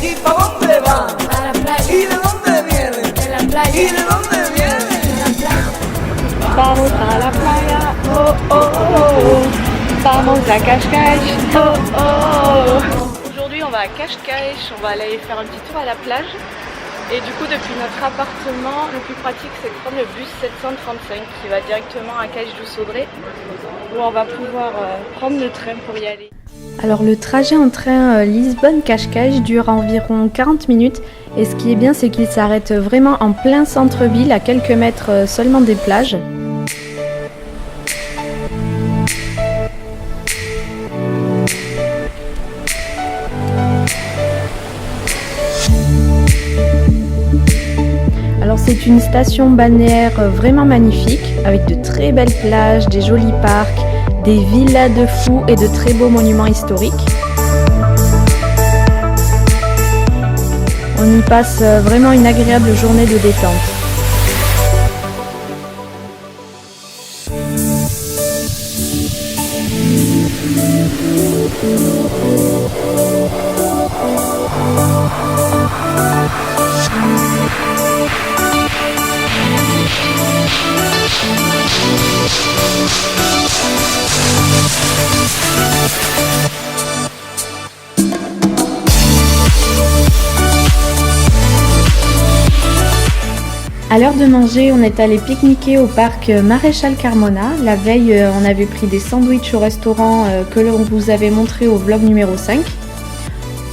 ¿Y para dónde van? A la playa. ¿Y de dónde vienen? De la playa. ¿Y de dónde vienen? De la playa. Vamos a la playa, oh oh oh. Vamos à Cascais, oh oh. Aujourd'hui on va à Cascais, on va aller faire un petit tour à la plage. Et du coup depuis notre appartement, le plus pratique c'est de prendre le bus 735 qui va directement à Cache-du-Saudré, où on va pouvoir prendre le train pour y aller. Alors le trajet en train Lisbonne-Cascais dure environ 40 minutes et ce qui est bien c'est qu'il s'arrête vraiment en plein centre-ville à quelques mètres seulement des plages. Alors c'est une station balnéaire vraiment magnifique avec de très belles plages, des jolis parcs, des villas de fous et de très beaux monuments historiques. On y passe vraiment une agréable journée de détente. À l'heure de manger, on est allé pique-niquer au parc Maréchal Carmona. La veille, on avait pris des sandwichs au restaurant que l'on vous avait montré au vlog numéro 5.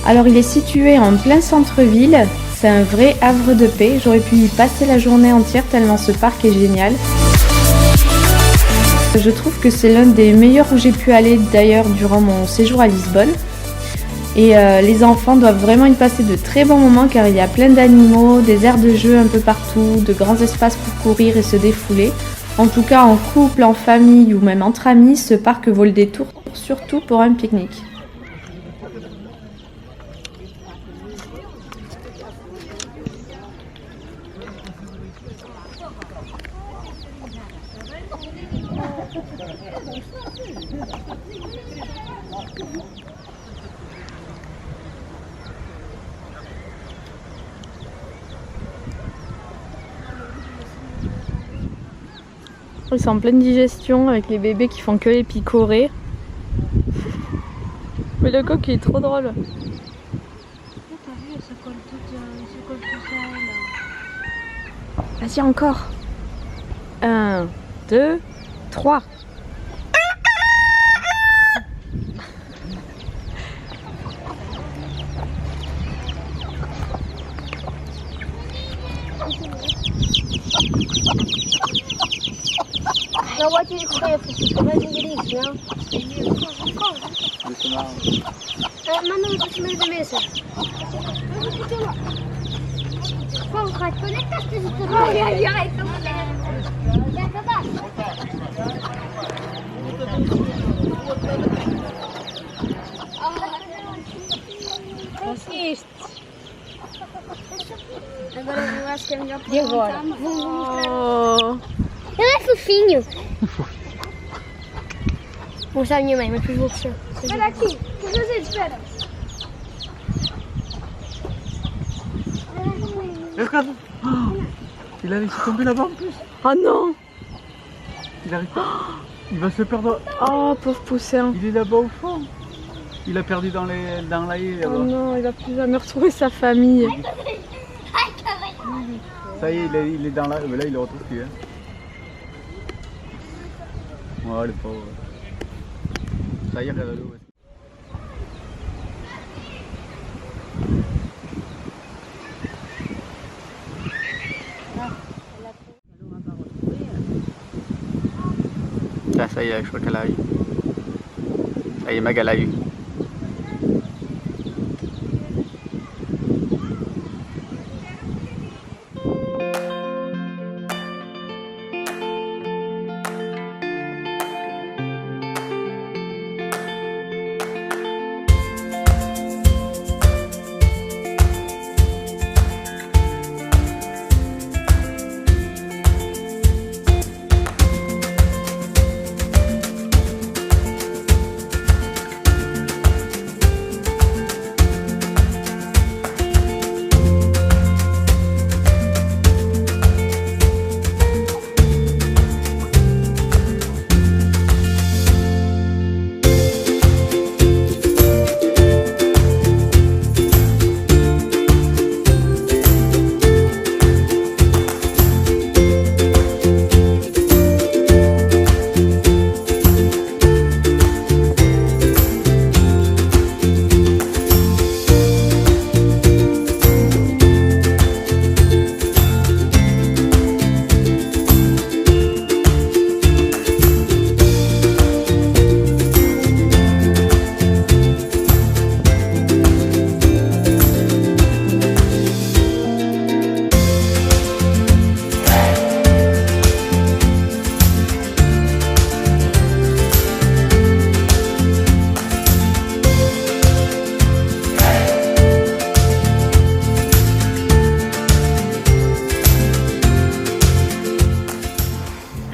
Alors il est situé en plein centre-ville, c'est un vrai havre de paix. J'aurais pu y passer la journée entière tellement ce parc est génial. Je trouve que c'est l'un des meilleurs où j'ai pu aller d'ailleurs durant mon séjour à Lisbonne. Et les enfants doivent vraiment y passer de très bons moments car il y a plein d'animaux, des aires de jeu un peu partout, de grands espaces pour courir et se défouler. En tout cas en couple, en famille ou même entre amis, ce parc vaut le détour, surtout pour un pique-nique. Ils sont en pleine digestion avec les bébés qui font que les picorer. Mais le coq il est trop drôle. Vas-y encore. 1, 2, 3. Давайте их давайте грязь, да? Manu, посмотри на место. Слухай, конектор ты тут. Ай-яй-яй, это блин. Я туда. Есть. Agora eu acho que é melhor para agora. Ele é fofinho. Vou mostrar a minha mãe, mas depois vou puxar. Espera aqui, espera. Regarde. Il a laissé tomber là-bas en plus. Oh non. Il arrive pas. Il va se perdre. Oh pauvre poussin. Il est là-bas au fond. Il a perdu dans la haie là-bas. Oh non, il va plus jamais retrouver sa famille. Ça y est, il est dans la... Mais là, il le retrouve plus. Hein. Oh, le pauvre. Ça y est, regarde-le. Ouais. Ça y est, je crois qu'elle a eu. Ça y est, Mag, elle a eu.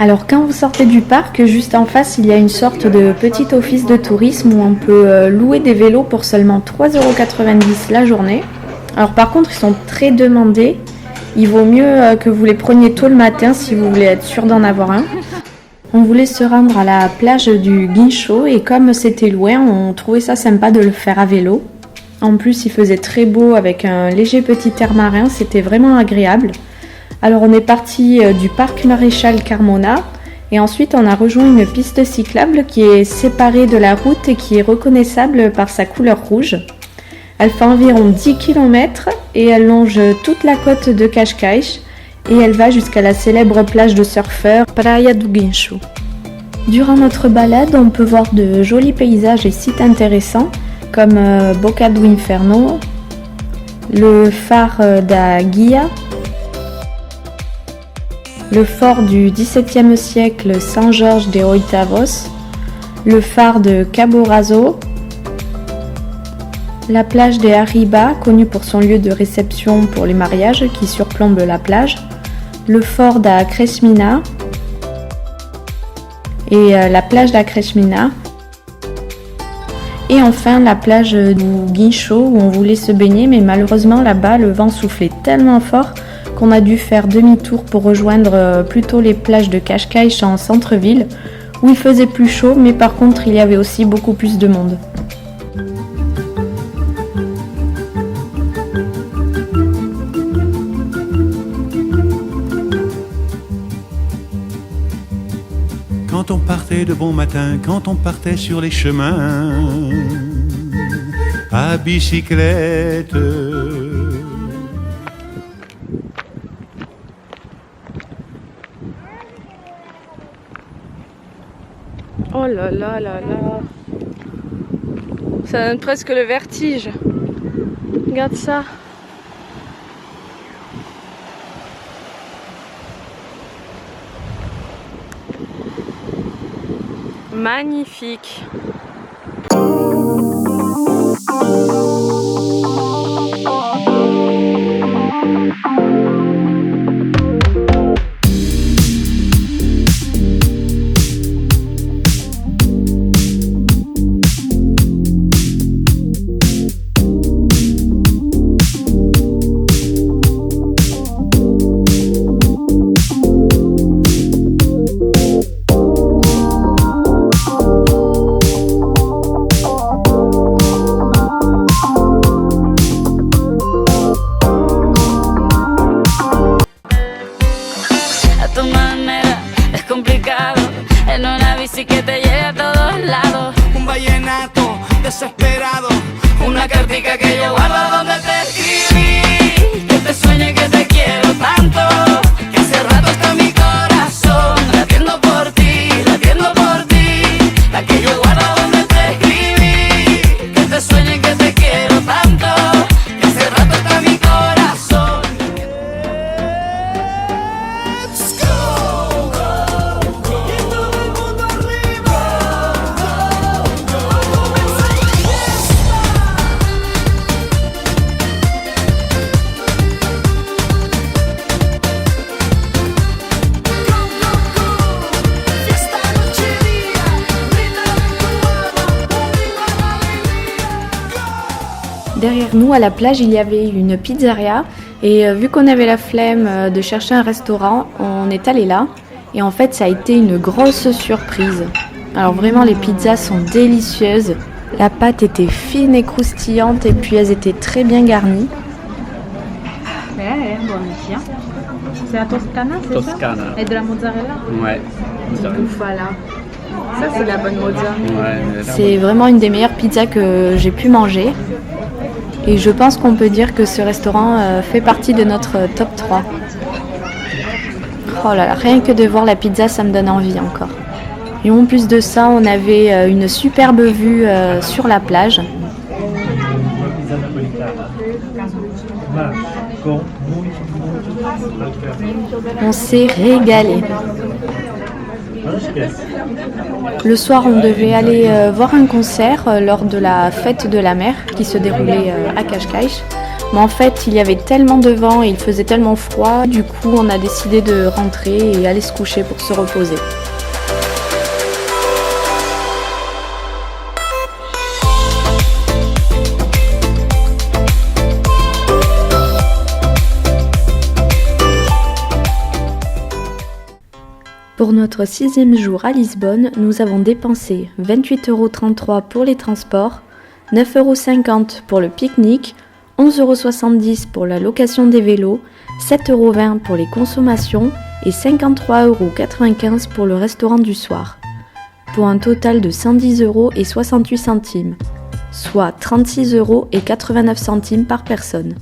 Alors quand vous sortez du parc, juste en face, il y a une sorte de petit office de tourisme où on peut louer des vélos pour seulement 3,90 € la journée. Alors par contre, ils sont très demandés. Il vaut mieux que vous les preniez tôt le matin si vous voulez être sûr d'en avoir un. On voulait se rendre à la plage du Guincho et comme c'était loin, on trouvait ça sympa de le faire à vélo. En plus, il faisait très beau avec un léger petit air marin, c'était vraiment agréable. Alors on est parti du parc Maréchal Carmona et ensuite on a rejoint une piste cyclable qui est séparée de la route et qui est reconnaissable par sa couleur rouge. Elle fait environ 10 km et elle longe toute la côte de Cascais et elle va jusqu'à la célèbre plage de surfeurs Praia do Guincho. Durant notre balade, on peut voir de jolis paysages et sites intéressants comme Boca do Inferno, le phare da Guia, le fort du XVIIe siècle Saint-Georges de Oitavos, le phare de Cabo Raso, la plage de Arriba, connue pour son lieu de réception pour les mariages qui surplombe la plage, le fort da Cresmina et la plage da Cresmina. Et enfin la plage du Guincho où on voulait se baigner mais malheureusement là-bas le vent soufflait tellement fort qu'on a dû faire demi-tour pour rejoindre plutôt les plages de Cascais en centre-ville où il faisait plus chaud mais par contre il y avait aussi beaucoup plus de monde. Quand on partait de bon matin, quand on partait sur les chemins à bicyclette. Oh là là là là. Ça donne presque le vertige. Regarde ça. Magnifique. Que te lleve a todos lados. Un vallenato desesperado, una cartica que yo guardo donde te escribí. Que te sueñe que te quiero tanto, que hace rato está mi corazón latiendo por ti, la que yo guardo donde te escribí. Que te sueñe que te quiero tanto, que hace rato está mi corazón. Let's go, go, go. Y todo el mundo arriba. Go, go, go. Fiesta nochería, brinda de tu mano, viva la alegría. Derrière nous, à la plage, il y avait une pizzeria et vu qu'on avait la flemme de chercher un restaurant, on est allé là et en fait ça a été une grosse surprise. Alors vraiment les pizzas sont délicieuses, la pâte était fine et croustillante et puis elles étaient très bien garnies. C'est la Toscana, c'est Toscana. ça? Et de la mozzarella? Ouais. Bufala. Ça c'est la bonne mozza. Ouais, C'est vraiment une des meilleures pizzas que j'ai pu manger. Et je pense qu'on peut dire que ce restaurant fait partie de notre top 3. Oh là là, rien que de voir la pizza, ça me donne envie encore. Et en plus de ça, on avait une superbe vue sur la plage. On s'est régalé. Le soir, on devait aller voir un concert lors de la fête de la mer qui se déroulait à Cascais. Mais en fait, il y avait tellement de vent et il faisait tellement froid, du coup on a décidé de rentrer et aller se coucher pour se reposer. Pour notre 6e jour à Lisbonne, nous avons dépensé 28,33 € pour les transports, 9,50 € pour le pique-nique, 11,70 € pour la location des vélos, 7,20 € pour les consommations et 53,95 € pour le restaurant du soir. Pour un total de 110,68 €, soit 36,89 € par personne.